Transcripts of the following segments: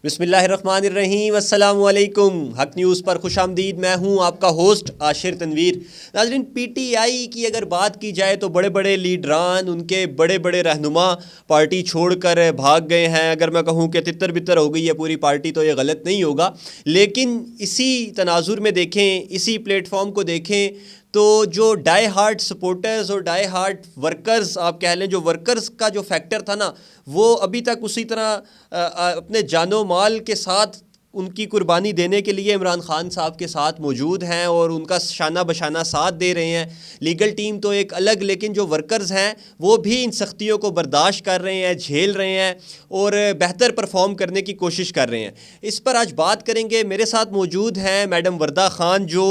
بسم اللہ الرحمن الرحیم، السلام علیکم۔ حق نیوز پر خوش آمدید۔ میں ہوں آپ کا ہوسٹ عاشر تنویر۔ ناظرین، پی ٹی آئی کی اگر بات کی جائے تو بڑے بڑے لیڈران، ان کے بڑے بڑے رہنما پارٹی چھوڑ کر بھاگ گئے ہیں۔ اگر میں کہوں کہ تتر بتر ہو گئی ہے پوری پارٹی تو یہ غلط نہیں ہوگا، لیکن اسی تناظر میں دیکھیں، اسی پلیٹ فارم کو دیکھیں تو جو ڈائی ہارڈ سپورٹرز اور ڈائی ہارڈ ورکرز آپ کہہ لیں، جو ورکرز کا جو فیکٹر تھا نا، وہ ابھی تک اسی طرح اپنے جان و مال کے ساتھ ان کی قربانی دینے کے لیے عمران خان صاحب کے ساتھ موجود ہیں اور ان کا شانہ بشانہ ساتھ دے رہے ہیں۔ لیگل ٹیم تو ایک الگ، لیکن جو ورکرز ہیں وہ بھی ان سختیوں کو برداشت کر رہے ہیں، جھیل رہے ہیں اور بہتر پرفارم کرنے کی کوشش کر رہے ہیں۔ اس پر آج بات کریں گے۔ میرے ساتھ موجود ہیں میڈم وردہ خان، جو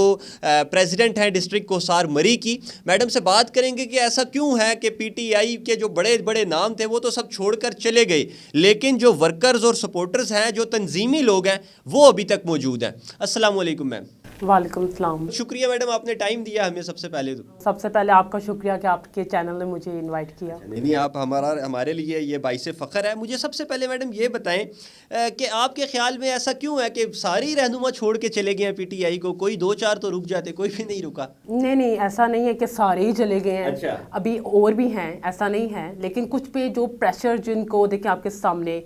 پریزیڈنٹ ہیں ڈسٹرکٹ کوسار مری کی۔ میڈم سے بات کریں گے کہ ایسا کیوں ہے کہ پی ٹی آئی کے جو بڑے بڑے نام تھے وہ تو سب چھوڑ کر چلے گئے، لیکن جو ورکرز اور سپورٹرز ہیں، جو تنظیمی لوگ ہیں، وہ ابھی تک موجود ہیں۔ السلام علیکم میم۔ وعلیکم السلام۔ شکریہ میڈم، آپ نے ٹائم دیا ہمیں۔ سب سے پہلے آپ کا شکریہ کہ آپ کے چینل نے مجھے انوائٹ کیا۔ نہیں، آپ ہمارے لیے یہ باعث فخر ہے۔ مجھے سب سے پہلے میڈم یہ بتائیں کہ آپ کے خیال میں ایسا کیوں ہے کہ ساری رہنما چھوڑ کے چلے گئے ہیں پی ٹی آئی کو؟ کوئی دو چار تو رک جاتے، کوئی بھی نہیں رکا۔ نہیں، ایسا نہیں ہے کہ سارے ہی چلے گئے ہیں، ابھی اور بھی ہیں، ایسا نہیں ہے، لیکن کچھ پہ جو پریشر جن کو دیکھیں آپ کے سامنے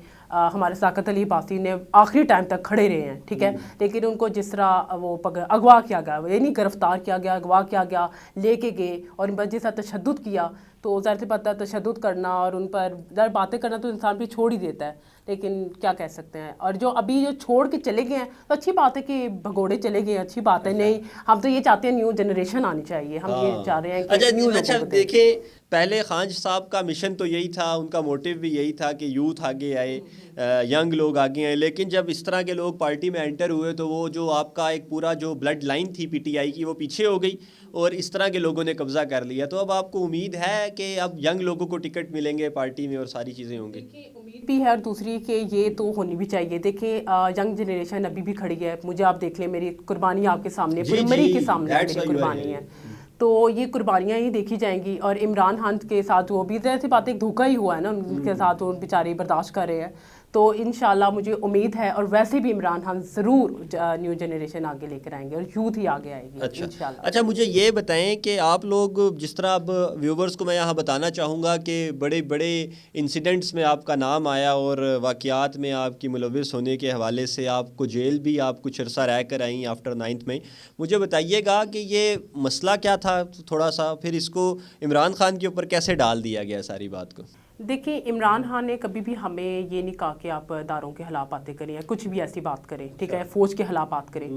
ہمارے ساقت علی عباسی نے آخری ٹائم تک کھڑے رہے ہیں، ٹھیک ہے، لیکن ان کو جس طرح وہ اغوا کیا گیا، یعنی گرفتار کیا گیا، اغوا کیا گیا، لے کے گئے اور ان پر جس طرح تشدد کیا، تو ظاہر سی بات ہے تشدد کرنا اور ان پر ظاہر باتیں کرنا تو انسان بھی چھوڑ ہی دیتا ہے، لیکن کیا کہہ سکتے ہیں۔ اور جو ابھی جو چھوڑ کے چلے گئے ہیں تو اچھی بات ہے کہ بھگوڑے چلے گئے ہیں، اچھی بات ہے۔ نہیں، ہم تو یہ چاہتے ہیں نیو جنریشن آنی چاہیے، ہم یہ چاہ رہے ہیں کہ نیو لوگوں کو دیکھیں، پہلے خان صاحب کا مشن تو یہی تھا، ان کا موٹیو بھی یہی تھا کہ یوتھ آگے آئے، ینگ لوگ آگے آئے، لیکن جب اس طرح کے لوگ پارٹی میں انٹر ہوئے تو وہ جو آپ کا ایک پورا جو بلڈ لائن تھی پی ٹی آئی کی، وہ پیچھے ہو گئی اور اس طرح کے لوگوں نے قبضہ کر لیا۔ تو اب آپ کو امید ہے کہ اب ینگ لوگوں کو ٹکٹ ملیں گے پارٹی میں اور ساری چیزیں ہوں گی؟ امید بھی ہے، اور دوسری کہ یہ تو ہونی بھی چاہیے۔ دیکھیں ینگ جنریشن ابھی بھی کھڑی ہے، مجھے آپ دیکھ لیں، میری قربانی آپ کے سامنے، پوری مری کے سامنے میری قربانی ہے، تو یہ قربانیاں ہی دیکھی جائیں گی۔ اور عمران خان کے ساتھ وہ بھی ایسی بات ایک دھوکہ ہی ہوا ہے نا، ان کے ساتھ وہ بیچارے برداشت کر رہے ہیں، تو انشاءاللہ مجھے امید ہے۔ اور ویسے بھی عمران خان ضرور نیو جنریشن آگے لے کر آئیں گے اور یوتھ ہی آگے آئے گی انشاءاللہ۔ اچھا، مجھے یہ بتائیں کہ آپ لوگ جس طرح اب ویورز کو میں یہاں بتانا چاہوں گا کہ بڑے بڑے انسیڈنٹس میں آپ کا نام آیا اور واقعات میں آپ کی ملوث ہونے کے حوالے سے آپ کو جیل بھی آپ کچھ عرصہ رہ کر آئیں آفٹر 9th میں۔ مجھے بتائیے گا کہ یہ مسئلہ کیا تھا تھوڑا سا، پھر اس کو عمران خان کے اوپر کیسے ڈال دیا گیا ساری بات کو؟ دیکھیں، عمران خان نے کبھی بھی ہمیں یہ نہیں کہا کہ آپ داروں کے خلاف باتیں کریں یا کچھ بھی ایسی بات کریں، ٹھیک ہے، فوج کے خلاف بات کریں۔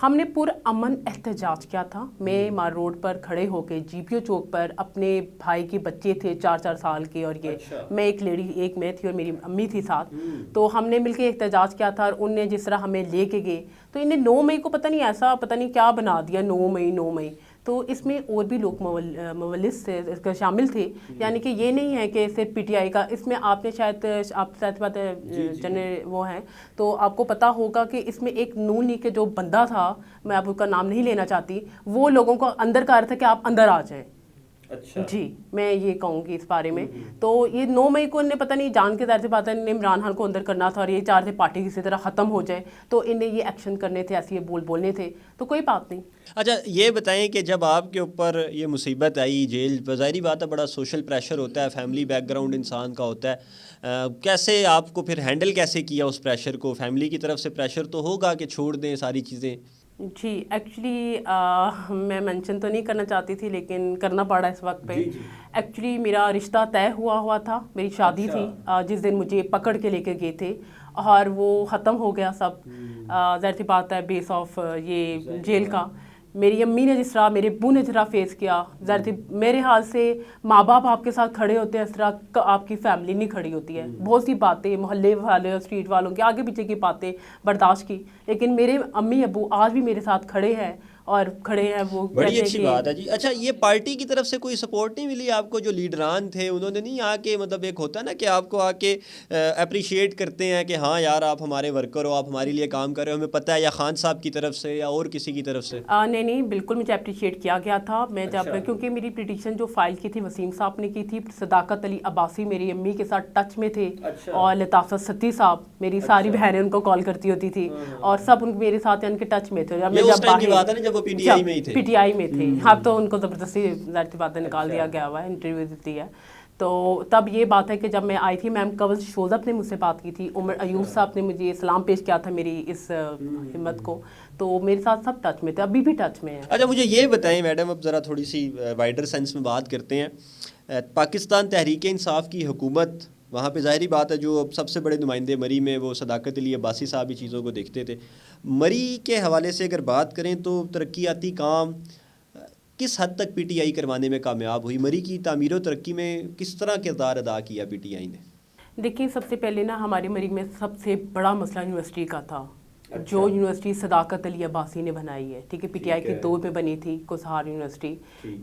ہم نے امن احتجاج کیا تھا۔ میں مار روڈ پر کھڑے ہو کے جی پی او چوک پر، اپنے بھائی کے بچے تھے 4 سال کے، اور یہ میں ایک لیڈی، ایک میں تھی اور میری امی تھی ساتھ، تو ہم نے مل کے احتجاج کیا تھا اور ان نے جس طرح ہمیں لے کے گئے، تو انہیں 9 مئی کو پتہ نہیں کیا بنا دیا، 9 مئی، تو اس میں اور بھی لوگ مولس شامل تھے، یعنی کہ یہ نہیں ہے کہ صرف پی ٹی آئی کا۔ اس میں آپ نے شاید بات وہ ہیں تو آپ کو پتہ ہوگا کہ اس میں ایک نون لیگ کے جو بندہ تھا، میں آپ کا نام نہیں لینا چاہتی، وہ لوگوں کو اندر کہا رہا تھا کہ آپ اندر آ جائیں۔ جی، میں یہ کہوں گی اس بارے میں، تو یہ 9 مئی کو انہیں پتہ نہیں جان کے ظاہر سی بات ہے انہیں عمران خان کو اندر کرنا تھا اور یہ چاہ رہے تھے پارٹی کسی طرح ختم ہو جائے، تو انہیں یہ ایکشن کرنے تھے، ایسے یہ بولنے تھے، تو کوئی بات نہیں۔ اچھا، یہ بتائیں کہ جب آپ کے اوپر یہ مصیبت آئی، جیل، ظاہری بات ہے بڑا سوشل پریشر ہوتا ہے، فیملی بیک گراؤنڈ انسان کا ہوتا ہے، کیسے آپ کو پھر ہینڈل کیسے کیا اس پریشر کو؟ فیملی کی طرف سے پریشر تو ہوگا کہ چھوڑ دیں ساری چیزیں؟ جی، ایکچولی میں مینشن تو نہیں کرنا چاہتی تھی لیکن کرنا پڑا اس وقت پہ۔ ایکچولی میرا رشتہ طے ہوا تھا، میری شادی تھی جس دن مجھے پکڑ کے لے کے گئے تھے، اور وہ ختم ہو گیا سب، ظاہر سی بات ہے بیس آف یہ جیل کا۔ میری امی نے جس طرح، میرے ابو نے جس طرح فیس کیا، ظاہر سی میرے حال سے ماں باپ آپ کے ساتھ کھڑے ہوتے ہیں، اس طرح آپ کی فیملی نہیں کھڑی ہوتی ہے۔ بہت سی باتیں محلے والے اور اسٹریٹ والوں کے آگے پیچھے کی باتیں برداشت کی، لیکن میرے امی ابو آج بھی میرے ساتھ کھڑے ہیں اور کھڑے ہیں وہ بڑی اچھی بات ہے جی. اچھا یہ پارٹی کی طرف سے کوئی سپورٹ نہیں ملی آپ کو؟ جو لیڈران تھے انہوں نے نہیں آ کے مطلب ایک ہوتا ہے نا کہ آپ کو آ کے اپریشیٹ کرتے ہیں کہ ہاں یار آپ ہمارے ورکر ہو, آپ ہمارے لیے کام کر رہے ہو, ہمیں پتہ ہے, یا خان صاحب کی طرف سے یا اور کسی کی طرف سے؟ نہیں بالکل مجھے اپریشیٹ کیا گیا تھا. میں جب کیونکہ میری پٹیشن جو فائل کی تھی وسیم صاحب نے کی تھی, صداقت علی عباسی میری امی کے ساتھ ٹچ میں تھے, اور لطافت ستی صاحب میری ساری بہنیں ان کو کال کرتی ہوتی تھی, اور سب ان میرے ساتھ ان کے ٹچ میں تھے. جب وہ پی ٹی آئی میں ہی تھے. پی ٹی آئی میں تھے. اب تو ان کو زبردستی ظاہر سی بات نکال دیا گیا ہوا ہے, انٹرویو دیتی ہے. تو تب یہ بات ہے کہ جب میں آئی تھی, میم کنول شوذب نے مجھ سے بات کی تھی, عمر ایوب صاحب نے مجھے سلام پیش کیا تھا میری اس ہمت کو, تو میرے ساتھ سب ٹچ میں تھے, ابھی بھی ٹچ میں ہیں. اچھا مجھے یہ بتائیں میڈم, اب ذرا تھوڑی سی وائڈر سینس میں بات کرتے ہیں. پاکستان تحریک انصاف کی حکومت, وہاں پہ ظاہری بات ہے جو سب سے بڑے نمائندے مری میں وہ صداقت علی عباسی صاحب ہی چیزوں کو دیکھتے تھے. مری کے حوالے سے اگر بات کریں تو ترقیاتی کام کس حد تک پی ٹی آئی کروانے میں کامیاب ہوئی؟ مری کی تعمیر و ترقی میں کس طرح کردار ادا کیا پی ٹی آئی نے؟ دیکھیں سب سے پہلے نا ہماری مری میں سب سے بڑا مسئلہ یونیورسٹی کا تھا, جو یونیورسٹی صداقت علی عباسی نے بنائی ہے. ٹھیک ہے, پی ٹی آئی کے دور میں بنی تھی کوسہار یونیورسٹی.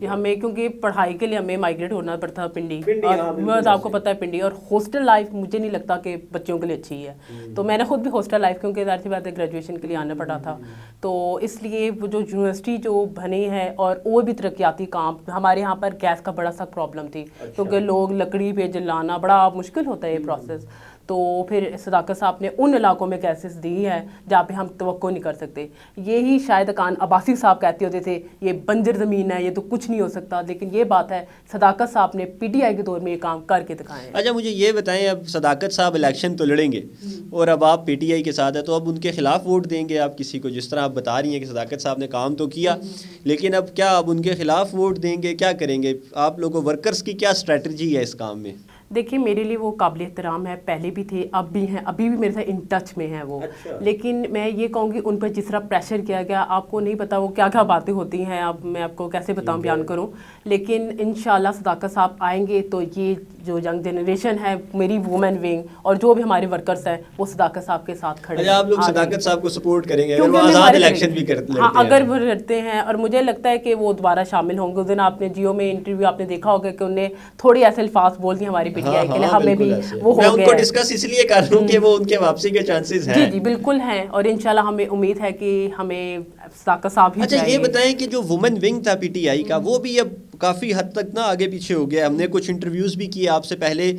ہمیں کیونکہ پڑھائی کے لیے ہمیں مائگریٹ ہونا پڑتا تھا پنڈی, اور آپ کو پتہ ہے پنڈی, اور ہاسٹل لائف مجھے نہیں لگتا کہ بچوں کے لیے اچھی ہے. تو میں نے خود بھی ہاسٹل لائف, کیونکہ ظاہر سی بات ہے گریجویشن کے لیے آنا پڑا تھا, تو اس لیے وہ جو یونیورسٹی جو بنی ہے, اور بھی ترقیاتی کام. ہمارے یہاں پر گیس کا بڑا سخت پرابلم تھی, کیونکہ لوگ لکڑی پہ جلانا بڑا مشکل ہوتا ہے یہ پروسیس. تو پھر صداقت صاحب نے ان علاقوں میں گیسز دی ہے جہاں پہ ہم توقع نہیں کر سکتے. یہی شاید کان عباسی صاحب کہتے ہوتے تھے یہ بنجر زمین ہے, یہ تو کچھ نہیں ہو سکتا, لیکن یہ بات ہے صداقت صاحب نے پی ٹی آئی کے دور میں یہ کام کر کے دکھائے ہیں. اچھا مجھے یہ بتائیں, اب صداقت صاحب الیکشن تو لڑیں گے اور اب آپ پی ٹی آئی کے ساتھ ہیں, تو اب ان کے خلاف ووٹ دیں گے آپ کسی کو؟ جس طرح آپ بتا رہی ہیں کہ صداقت صاحب نے کام تو کیا, لیکن اب کیا اب ان کے خلاف ووٹ دیں گے, کیا کریں گے آپ لوگوں ورکرز کی کیا اسٹریٹجی ہے اس کام میں؟ دیکھیں میرے لیے وہ قابل احترام ہے, پہلے بھی تھے اب بھی ہیں, ابھی بھی میرے ساتھ ان ٹچ میں ہیں وہ. لیکن میں یہ کہوں گی ان پر جس طرح پریشر کیا گیا, آپ کو نہیں پتا وہ کیا کیا باتیں ہوتی ہیں, اب میں آپ کو کیسے بتاؤں, بیان کروں. لیکن انشاءاللہ صداقت صاحب آئیں گے تو یہ جو ینگ جنریشن ہے, میری وومن ونگ اور جو بھی ہمارے ورکرز ہیں, وہ صداقت صاحب کے ساتھ کھڑے ہیں. آپ لوگ صداقت صاحب کو سپورٹ کریں گے اگر وہ آزاد الیکشن بھی کرتے ہیں؟ ہاں اگر وہ لڑتے ہیں, اور مجھے لگتا ہے کہ وہ دوبارہ شامل ہوں گے. اس دن آپ نے جیو میں انٹرویو آپ نے دیکھا ہوگا کہ انہوں نے تھوڑی ایسے الفاظ بول دی ہماری پی ٹی آئی کے لیے, ہمیں بھی وہ ہو گیا. میں ان کو ڈسکس اس لیے کر رہا ہوں کہ وہ ان کے واپسی کے چانسز ہیں. جی جی بالکل ہیں, اور انشاءاللہ ہمیں امید ہے کہ ہمیں صداقت صاحب ہی. اچھا یہ بتائیں کہ جو وومن ونگ تھا پی ٹی آئی کا, وہ بھی اب کافی حد تک نا آگے پیچھے ہو گیا. ہم نے کچھ انٹرویوز بھی کیے آپ سے پہلے,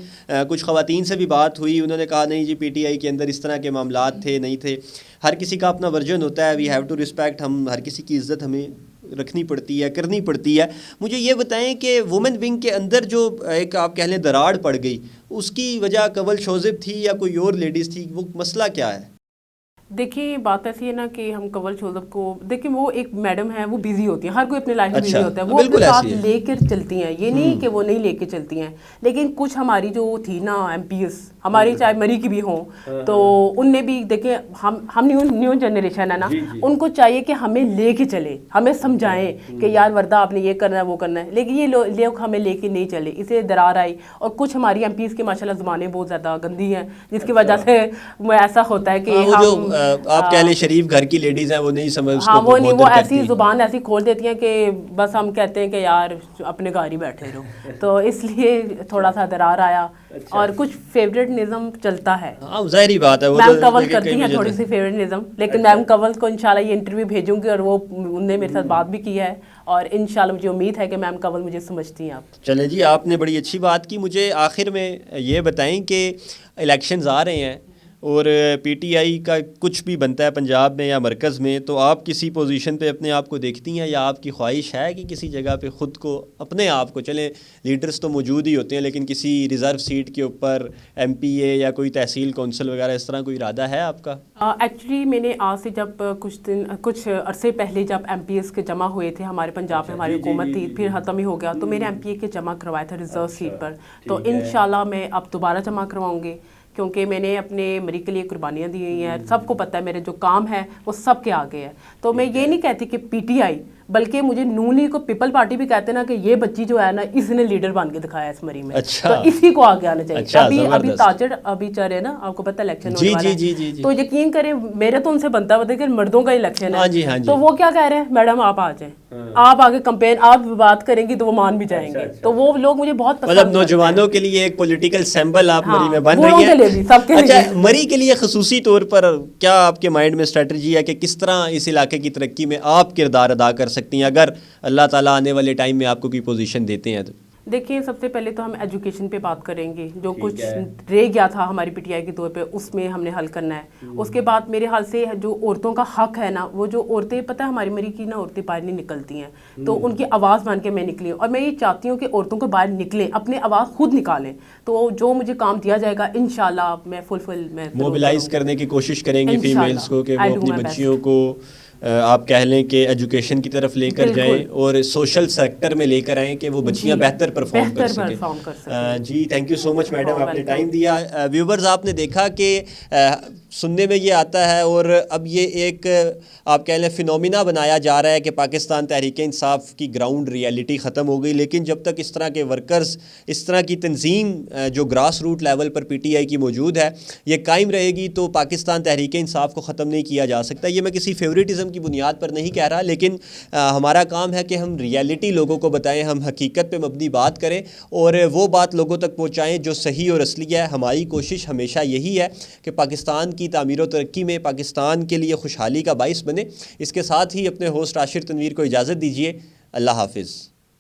کچھ خواتین سے بھی بات ہوئی, انہوں نے کہا نہیں جی پی ٹی آئی کے اندر اس طرح کے معاملات تھے نہیں تھے. ہر کسی کا اپنا ورژن ہوتا ہے, وی ہیو ٹو رسپیکٹ, ہم ہر کسی کی عزت ہمیں رکھنی پڑتی ہے, کرنی پڑتی ہے. مجھے یہ بتائیں کہ وومن ونگ کے اندر جو ایک آپ کہہ لیں دراڑ پڑ گئی, اس کی وجہ کنول شوذب تھی یا کوئی اور لیڈیز تھی, وہ مسئلہ کیا ہے؟ دیکھیں بات ایسی ہے نا کہ ہم کنول شوذب کو دیکھیں, وہ ایک میڈم ہے, وہ بیزی ہوتی ہیں, ہر کوئی اپنی لائف میں بیزی ہوتا ہے, وہ اپنے ساتھ لے کر چلتی ہیں, یہ نہیں کہ وہ نہیں لے کے چلتی ہیں. لیکن کچھ ہماری جو تھی نا ایم پی ایس ہماری, چاہے مری کی بھی ہوں, تو ان نے بھی دیکھیں ہم نیو جنریشن ہے نا, ان کو چاہیے کہ ہمیں لے کے چلے, ہمیں سمجھائیں کہ یار وردہ آپ نے یہ کرنا ہے وہ کرنا ہے. لیکن یہ لوگ ہمیں لے کے نہیں چلے, اسے درار آئی. اور کچھ ہماری ایم پیز کے ماشاء اللہ زبانیں بہت زیادہ گندی ہیں, جس کی وجہ سے ایسا ہوتا ہے کہ آپ کہہ لیں شریف گھر کی لیڈیز ہیں, وہ نہیں سمجھ, ہاں وہ نہیں, وہ ایسی زبان ایسی کھول دیتی ہیں کہ بس ہم کہتے ہیں کہ یار اپنے گھر ہی بیٹھے رہو. تو اس لیے تھوڑا سا درار آیا, اور کچھ فیوریٹنزم چلتا ہے. ظاہری بات ہے, میم کنول کرتی ہیں تھوڑی سی فیوریٹنزم, لیکن میم کنول کو انشاءاللہ یہ انٹرویو بھیجوں گی, اور وہ انہوں نے میرے ساتھ بات بھی کی ہے, اور انشاءاللہ مجھے امید ہے کہ میم کنول مجھے سمجھتی ہیں. آپ چلیں جی, آپ نے بڑی اچھی بات کی. مجھے آخر میں یہ بتائیں کہ الیکشنز آ رہے ہیں اور پی ٹی آئی کا کچھ بھی بنتا ہے پنجاب میں یا مرکز میں, تو آپ کسی پوزیشن پہ اپنے آپ کو دیکھتی ہیں, یا آپ کی خواہش ہے کہ کسی جگہ پہ خود کو اپنے آپ کو, چلیں لیڈرز تو موجود ہی ہوتے ہیں, لیکن کسی ریزرو سیٹ کے اوپر ایم پی اے یا کوئی تحصیل کونسل وغیرہ اس طرح کوئی ارادہ ہے آپ کا؟ ایکچولی میں نے آج سے جب کچھ عرصے پہلے جب ایم پی ایس کے جمع ہوئے تھے ہمارے پنجاب میں, ہماری حکومت تھی, پھر ختم ہی ہو گیا, تو میں نے ایم پی اے کے جمع کروایا تھا ریزرو سیٹ پر. تو انشاءاللہ میں اب دوبارہ جمع کرواؤں گی, کیونکہ میں نے اپنے مری کے لیے قربانیاں دی ہوئی ہیں. سب کو پتہ ہے میرے جو کام ہے وہ سب کے آگے ہے. تو میں یہ نہیں کہتی کہ پی ٹی آئی بلکہ مجھے نون لیگ کو پیپل پارٹی بھی کہتے ہیں نا کہ یہ بچی جو ہے نا اس نے لیڈر بن کے دکھایا اس مری میں, تو اسی کو آگے آنا چاہیے. ابھی تاجر ابھی چل رہے نا, آپ کو پتہ الیکشن ہونے والا ہے, تو یقین کریں میرے تو ان سے بنتا ہے کہ مردوں کا الیکشن ہے, تو وہ کیا کہہ رہے ہیں میڈم آپ آ جائیں, آپ آگے کمپین آپ بات کریں گی تو وہ مان بھی جائیں گے. تو وہ لوگ مجھے بہت پسند, مطلب نوجوانوں کے لیے ایک پولیٹیکل سمبل آپ مری میں بن رہی ہیں. اچھا, مری کے لیے خصوصی طور پر کیا آپ کے مائنڈ میں اسٹریٹجی ہے کہ کس طرح اس علاقے کی ترقی میں آپ کردار ادا کر سکتی ہیں اگر اللہ تعالیٰ آنے والے ٹائم میں آپ کو کوئی پوزیشن دیتے ہیں؟ تو دیکھیں سب سے پہلے تو ہم ایجوکیشن پہ بات کریں گے, جو کچھ رہ گیا تھا ہماری پی ٹی آئی کے طور پہ اس میں ہم نے حل کرنا ہے. اس کے بعد میرے حال سے جو عورتوں کا حق ہے نا, وہ جو عورتیں پتہ ہے ہماری مری کی نا عورتیں باہر نہیں نکلتی ہیں, تو ان کی آواز بن کے میں نکلی ہوں, اور میں یہ چاہتی ہوں کہ عورتوں کو باہر نکلیں, اپنے آواز خود نکالیں. تو جو مجھے کام دیا جائے گا انشاءاللہ میں میں موبلائز کرنے کی کوشش کریں گی فیمیلز کو کہ وہ اپنی بچیوں کو آپ کہہ لیں کہ ایجوکیشن کی طرف لے کر جائیں اور سوشل سیکٹر میں لے کر آئیں کہ وہ بچیاں بہتر پرفارم کر سکیں. جی thank you so much madam, آپ نے ٹائم دیا. ویورز آپ نے دیکھا کہ سننے میں یہ آتا ہے اور اب یہ ایک آپ کہہ لیں فینومینا بنایا جا رہا ہے کہ پاکستان تحریک انصاف کی گراؤنڈ ریئلٹی ختم ہو گئی, لیکن جب تک اس طرح کے ورکرز, اس طرح کی تنظیم جو گراس روٹ لیول پر پی ٹی آئی کی موجود ہے یہ قائم رہے گی تو پاکستان تحریک انصاف کو ختم نہیں کیا جا سکتا. یہ میں کسی فیوریٹزم کی بنیاد پر نہیں کہہ رہا, لیکن ہمارا کام ہے کہ ہم ریئلٹی لوگوں کو بتائیں, ہم حقیقت پہ مبنی بات کریں اور وہ بات لوگوں تک پہنچائیں جو صحیح اور اصلی ہے. ہماری کوشش ہمیشہ یہی ہے کہ پاکستان کی تعمیر و ترقی میں پاکستان کے لیے خوشحالی کا باعث بنے. اس کے ساتھ ہی اپنے ہوسٹ عاشر تنویر کو اجازت دیجیے. اللہ حافظ.